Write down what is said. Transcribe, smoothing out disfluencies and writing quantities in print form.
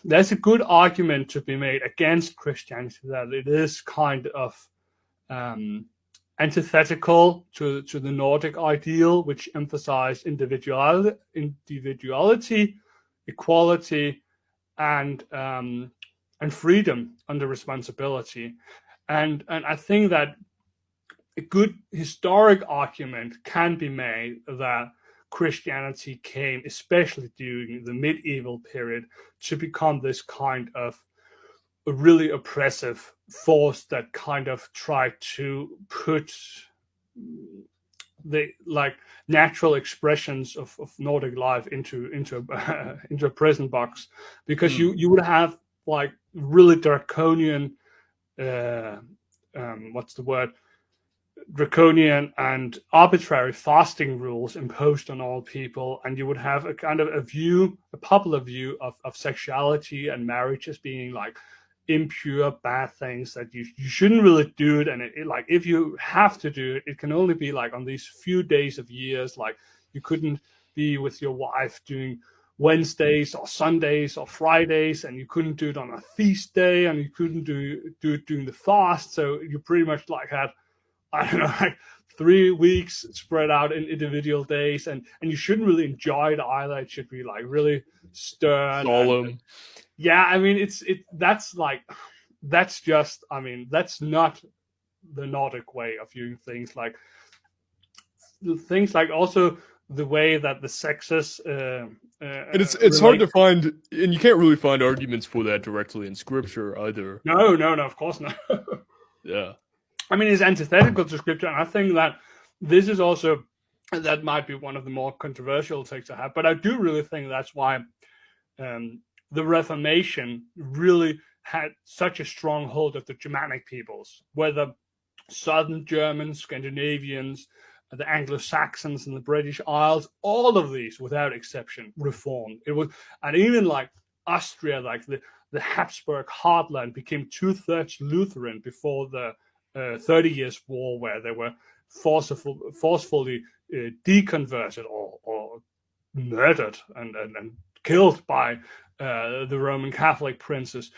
there's a good argument to be made against Christianity, that it is kind of antithetical to the Nordic ideal, which emphasized individuality, equality, and freedom under responsibility. And I think that a good historic argument can be made that Christianity came, especially during the medieval period, to become this kind of a really oppressive force that kind of tried to put the like natural expressions of Nordic life into into a prison box, because you would have like really draconian what's the word, draconian and arbitrary fasting rules imposed on all people, and you would have a kind of a popular view of sexuality and marriage as being like impure, bad things that you shouldn't really do it. And like if you have to do it, it can only be like on these few days of years. Like you couldn't be with your wife doing Wednesdays or Sundays or Fridays, and you couldn't do it on a feast day, and you couldn't do it during the fast. So you pretty much like had, I don't know, like 3 weeks spread out in individual days, and you shouldn't really enjoy it either. It should be like really stern, solemn. Yeah, I mean, that's just, I mean, that's not the Nordic way of viewing things. Like also the way that the sexes. And it's hard to find, and you can't really find arguments for that directly in scripture either. No, of course not. Yeah. I mean, it's antithetical to scripture, and I think that this is also, that might be one of the more controversial takes I have, but I do really think that's why the Reformation really had such a strong hold of the Germanic peoples, whether Southern Germans, Scandinavians, the Anglo-Saxons and the British Isles, all of these, without exception, reformed. It was, and even like Austria, like the Habsburg heartland, became 2/3 Lutheran before the 30 Years' War, where they were forcefully deconverted or murdered and killed by the Roman Catholic princes.